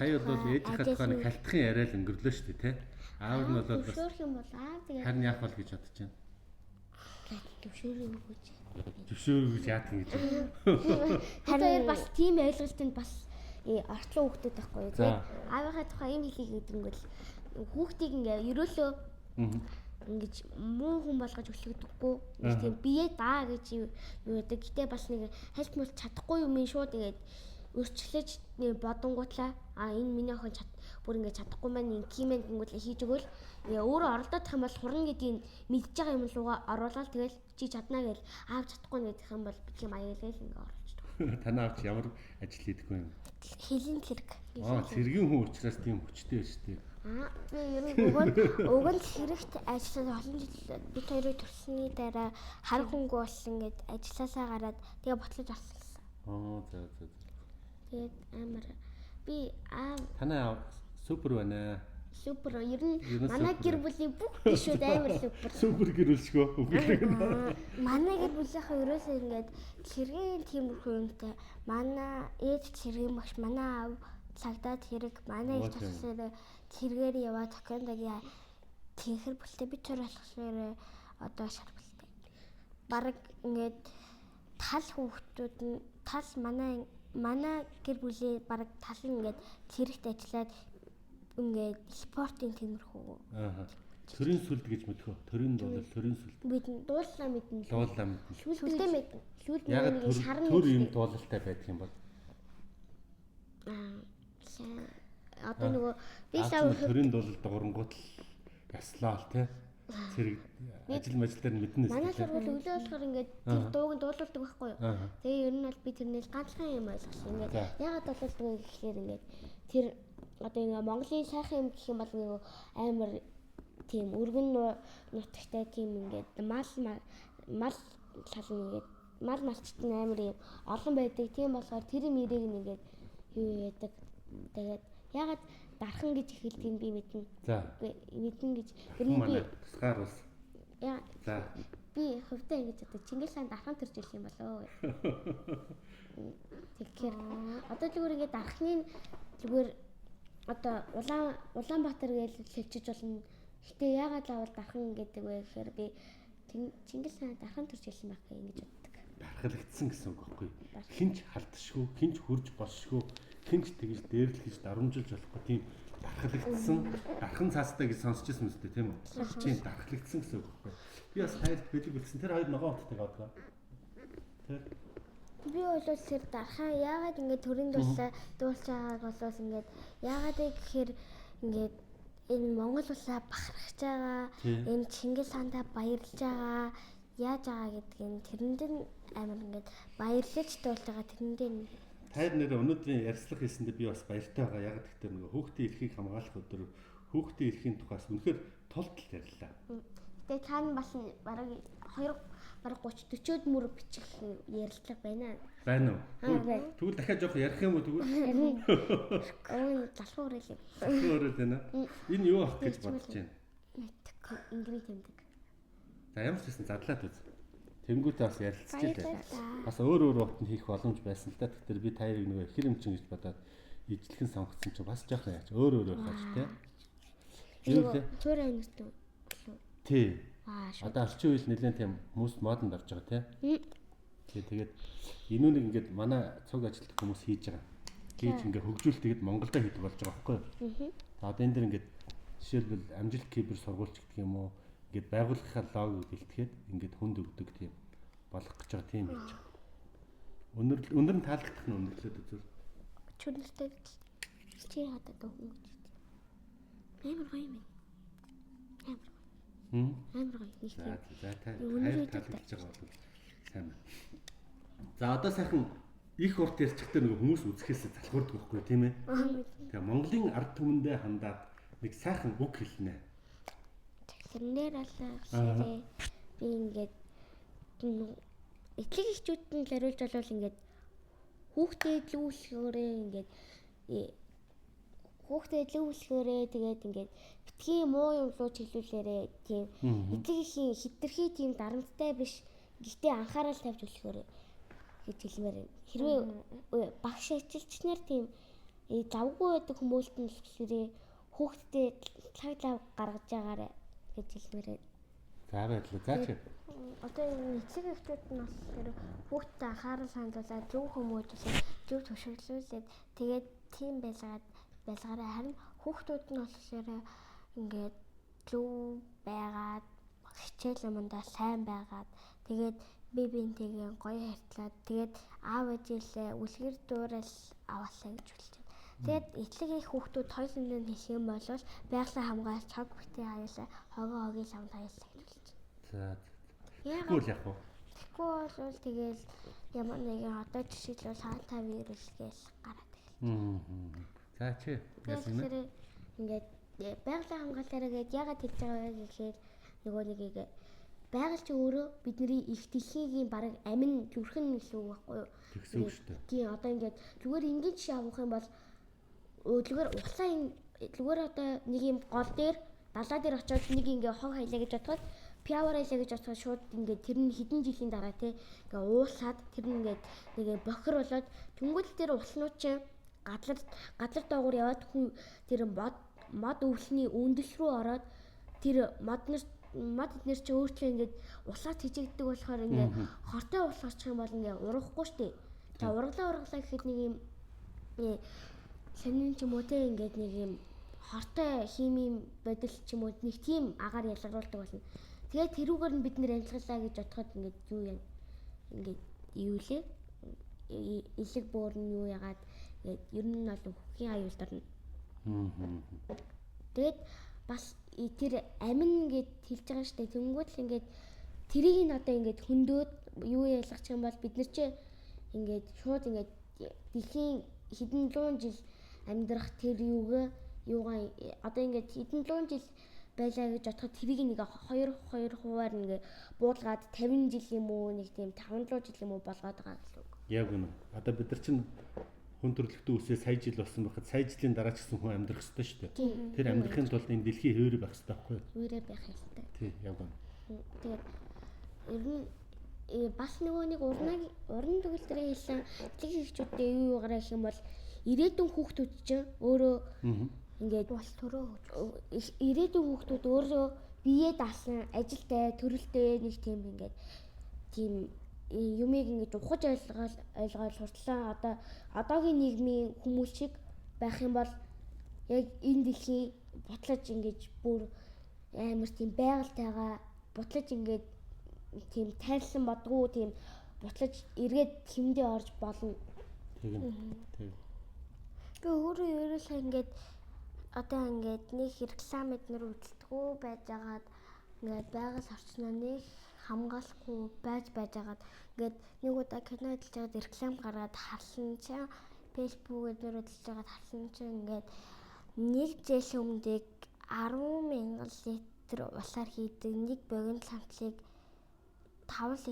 сая бол ээжийнхаа тухай нэг халтхын яриа л өнгөрлөө шүү дээ тий. Аав нь бол бас зөвшөөрөх юм бол аав тэгээд харин яах бол гэж бодож байна. Зөвшөөрөх гэж яах гэж. Тэр бас тийм ойлголтод бас орчлон хүүхдүүд байхгүй юу. Тэгээд аавынхаа тухай юм хэлхийг гэдэнгүүт хүүхдийг ингээ ерөөлөө ингэж муу хүн болгож өглөгдөггүй. Нэг тийм бие даа гэж юу гэдэг. Гэтэ бас нэг хальт мул чадахгүй юм шууд ингээд өрчлөж бодонгуутлаа энэ миний охин бүр ингээд чадахгүй маань инкимент гингүүтлээ хийж өгөөл өөрөө оролдох юм бол хурна гэдгийг мэдж байгаа юм руугаа оруулаад тэгэл чи чадна гэж аав чадахгүй нэгдэх юм бол би маяглал ингээ оруулж. Танаа авч ямар ажил хийдэггүй юм? Хэлэн хэрэг. Цэргийн хүн учраас тийм хүчтэй байж тээ. Би ер нь уг нь хэрэгт ажиллаад олон жил бид хоёрыг төрсний дараа хар хөнгөө болсон гэд ажилласаа гараад тэгээ ботлож орсон. За. Тэгээд амар би танаа супер байна. Супер ер нь манай гэр бүлийн бүх гишүүд амар супер. Супер гэр бүлшгөө үгүй. Манай гэр бүлийнхаа ерөөсөө ингээд цэргийн тиймэрхүү юмтай манай ээж цэргийн багш манай аав цагдаад хэрэг манай их тасаар цэргээр яваа токиондагийн тийхэр бүлтэй бид хоёр болохоор одоо шар бүлтэй. Бараг ингээд тал хүүхдүүд нь тал манай гэр бүлийн бараг тал ингээд цэрэгт ажиллаад ингээд спортын тиймэрхүү. Төрийн сүлд гэж мэдхөө. Төрийн бол төрийн сүлд. Мэдэн дууллаа мэдэн. Сүлдээ мэдэн. Сүлд нэг шарн төр юм дуулалтай байдаг юм бол. Одоо нөгөө би сая төрийн дуулалд дуурангууд л яслаа л тий. Цэрэг ажил дээр мэднэ. Манай сургууль өглөө болохоор ингээд тэр дууг нь дуулуулдаг байхгүй юу. Тэгээ ер нь бол би тэрнээс ганцхан юм ойлгосон. Ингээд ягаад дуулуулдаг вэ гэхээр ингээд тэр одоо ингээ Монголын сайхан юм гэх юм бол нэг амар тийм өргөн нутагтай тийм ингээд мал сална ингээд мал малчт амар юм олон байдаг. Тийм болохоор тэр мэрийг нэгээд юу яадаг. Тэгээд ягаад дархан гэж эхэлдгийг би мэднэ. За. Мэднэ гэж ер нь би тусгаар ус. Яа. За. Би хувьдаа ингэж одоо Чингис хаан дархан төрж ирэх юм болоо. Тэгэхээр одоо зүгээр ингээд дархны зүгээр одоо Улаанбаатар гэж хэлчихэж болно. Гэтэ яагаад лавал дархан гэдэг вэ гэхээр би Чингис хаан дархан төрж ирсэн байх гэж боддог. Дархалагдсан гэсэн үг байхгүй. Хинч халтшгүй, хинч хурж босшгүй, хинч тэгж дээрлэхж дарамжилж болохгүй тийм дархалагдсан, дархан цаастай гэж сонсч ирсэн мэт тийм үү? Тийм дархалагдсан гэсэн үг байхгүй. Би бас тайлд бэлэг үлдсэн. Тэр хоёр ногоон уттай гадгаа. Тэр би бол тэр дархаа яагаад ингээд төрийн дуулаа дуулж байгааг болоос ингээд яагаад гэхээр ингээд энэ Монгол улсаа бахархаж байгаа энэ Чингис хаандаа баярлж байгаа яаж байгаа гэдгийг тэрэнд нь амар ингээд баярлаж дуулж байгаа тэрэнд нь тайр нэр өнөөдрийн ярьцлага хийсэндээ би бас баяртай байгаа. Яг гэхдээ нөгөө хүүхдийн эрхийг хамгаалах өдөр хүүхдийн эрхийн тухаас үнэхээр тултал ярьлаа. Тэгээ цаана бас бараг 30-40-од мөр бичих ярилцлага байна. Байна уу? Тэгвэл дахиад жоох ярих юм уу тэгвэл? Залхуу өрөөл. Залхуу өрөөл байна. Энэ юу авах гэж бодож байна? Ингри тэмдэг. За ямар ч гэсэн задлаад үз. Тэнгүүтээ бас ярилцчихлаа. Бас өөр утанд хийх боломж байсан л да. Тэгэхээр би таарыг нөгөө хэр юмчин гэж бодоод ижлэхэн сонгоцсон чинь бас жоох яаж өөр хааж тий. Өөр аймагт. Тий. шүү. Одоо орчин үеийн нэлээд тийм хүмүүс модонд орж байгаа тийм. Тэгээд энүүнийг ингээд манай цуг ажилтг хүмүүс хийж байгаа. Хийж ингээд хөгжүүл тэгээд Монголдо хийдэг болж байгаа байхгүй юу? За одоо энэ дэр ингээд жишээлбэл амжилт кибер сургуульч гэдэг юм уу? Ингээд байгууллагынхаа логог бэлтгээд ингээд хүнд өгдөг тийм болох гэж байгаа тийм хийж байгаа. Өнөр нь таалагдах нь өнөрлөөд үзвэл. Чүнэртэй чи хатад хүмүүс. Амар гоё юм. Амар гоё нэг тийм. За та таалагдж байгаа бол сайн байна. За одоо сайхан их урт ярьчихтай нэг хүмүүс үзэхээс залхуурдаг байхгүй тийм ээ. Тэгээ Монголын ард түмэндээ хандаад нэг сайхан үг хэлнэ. Тэрнээр алаа би ингээд эцэг эхчүүд нь хариулж болвол ингээд хүүхдээ илүүлэхөөрээ ингээд тэгээд ингээд битгий муу юм руу чиглүүлээрээ тийм эцэг эхийн хитрхи тийм дарамттай биш гэхдээ анхаарал тавьж өглөхөөрэй гэж хэлмээр байна. Хэрвээ багш ажилч нар тийм завгүй байдаг хүмүүст нь болохоор хүүхдэд цаг лав гаргаж байгаарэ гэж хэлмээр байна. За баярлалаа. За чи. Одоо энэ эцэг эхчүүд нь болохоор хүүхдэд анхаарал хандуулаад зөв хүмүүжүүлээд зөв төвшөглүүлээд тэгээд тийм байлгаараа харин хүүхдүүд нь болохоор ингээд зөв байгаад хичээл юмдаа сайн байгаад тэгээд бинтийгээ гоё харьцаад тэгээд аав ээжээ үлгэр дуурайл аваалаа гэж хэлж байна. Тэгээд эцэг их хүүхдүүд хоёуланд нь хэлэх юм бол байгалаа хамгаалж цаг битээ хаяалаа хогийн лавд хаяалаа гэж хэлж За. байна. Тэгвэл яг уу. Тэгэхгүй бол тэгэл ямар нэгэн одоо жишээлбэл хаалтаа вирусгээс гараад ирэл. За чи. Тэгэхээр ингээд байгалийн хамгаалалтаараа гээд яагаад хэлж байгаа вэ гэхээр нөгөө нэгийг байгаль чи өөрөө бидний их дэлхийн бараг амин зүрхэн гэсэн үг байхгүй юу? Тэгсэн үг шүү дээ. Тийм одоо ингээд зүгээр энгийн жишээ авах юм бол зүгээр одоо нэг юм гол дээр далаа дээр очиод нэг ингээ хог хайлаа гэж бодоход пиавар хайлаа гэж бодоход шууд ингээ тэр нь хэдэн жилийн дараа те ингээ уулаад тэр нь ингээ нэг бохир болоод тэнгуэл дээр улснууд чинь гадар доогуур яваад хүн тэр мод өвлөний өндөс рүү ороод тэр мод эднэр чи өөрчлөө ингээд усаад хижигддэг болохоор ингээд хортой уулгачих юм бол ингээд урахгүй штэ. За ургалаа гэхэд нэг юм сонин ч юм уу те ингээд нэг юм хортой химийн бодол ч юм уу нэг тийм агаар ялгаруулдаг болно. Тэгээд тэрүүгээр нь бид нэр амжилгалаа гэж бодоход ингээд юу юм ингээд юу лээ илэг бөөр нь юу ягаад ингээд ер нь бол хөхийн аюулд орно. Тэгээд бас тэр амин гэд хэлж байгаа штэ тэнгуут л ингээд тэрийг нь одоо ингээд хөндөөд юу ялгачих юм бол бид нар чи ингээд шууд ингээд дэлхийн хэдэн 100 жил амьдрах тэр юугаа одоо ингээд хэдэн 100 жил байлаа гэж бодоход тэрийг нэг 2 хувиар ингээд буулгаад 50 жил юм уу нэг тийм 500 жил юм уу болгоод байгаа гэсэн үг. Яг үнэ. Одоо бид нар чинь хүн төрөлхтөө үсээ сая жил болсон байхад сая жилийн дараа ч гэсэн хүн амьдрах ёстой шүү дээ. Тэр амьдрахын тулд энэ дэлхий хөөрэ байх ёстой байхгүй юу? Хөөрэ байх ёстой. Тий, яг үнэ. Тэгээд ер нь бас нөгөө нэг уран төгөл дээр хэлсэн эцэг эхчүүдтэй юу гараа гэх юм бол ирээдүйн хүүхдүүд чинь өөрөө ингээд бол төрөө ирээдүйн хүүхдүүд өөрөө бие даасан ажилтай төрөлтэй нэг тийм ингээд тийм юмыг ингэж ухаж ойлгоод суртлаа одоогийн нийгмийн хүмүүс шиг байх юм бол яг энэ дэлхийн бутлаж ингэж бүр амар тийм байгальтайгаа бутлаж ингэж тийм тайлсан бодгоо тийм бутлаж эргээд хэмдээ орж болно. Тэг. Би өөрөө ерөөсөө ингээд одоо ингээд нэг реклам эднэр үзэлтгүү байжгаад ингээд байгаль орчноо нэг хамгаалахгүй байж байгаад ингээд нэг удаа кино үзэж байгаад реклам гаргаад харсан чинь фэйсбүүк эднэр үзэж байгаад харсан чинь ингээд нэг жилийн өмнөд 10,000 литр усаар хийдэг нэг богино ламтлыг 5,000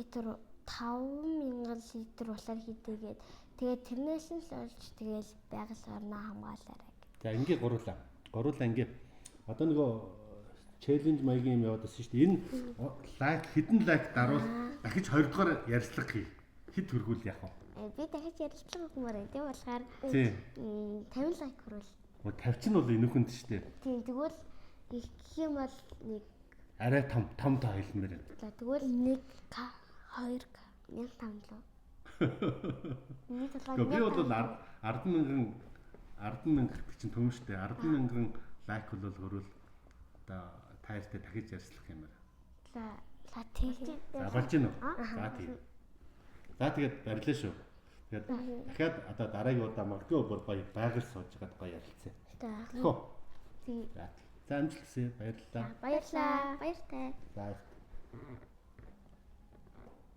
литр усаар хийдэггээд тэгээд тэрнээс нь л олж тэгээд байгаль орноо хамгаалаарай. За ингээ гуруулаа ингээ одоо нөгөө челленж маягийн юм яваад байсан шүү дээ. Энэ лайк хэдэн лайк даруул дахиж 20 дугаар ярилцлага хий. Хэд хөргүүл яах вэ? Би дахиж ярилцлага өгмөр юм. Тийм болохоор 50 лайк хүрвэл. 50 ч нь бол энүүхэнд шүү дээ. Тийм тэгвэл их юм бол нэг Арай том та хэлмээр байна. За тэгвэл 1К 2К 1500. Миний толгойд Би бол 100000 гэдэг чинь төмөштэй 100000 лайк бол хөрвөл одоо таартай дахиж ярьслах юм байна. За тийм. За болж гин үү? За тийм. За тэгээд барилаа шүү. Тэгээд дахиад одоо дараагийн удаа магадгүй бүр гоё байгаль сууж байгаа гоё ярилцъя. Хөө. Тийм. За амжилт хүсье. Баярлалаа. Баярлалаа. Баяртай. За.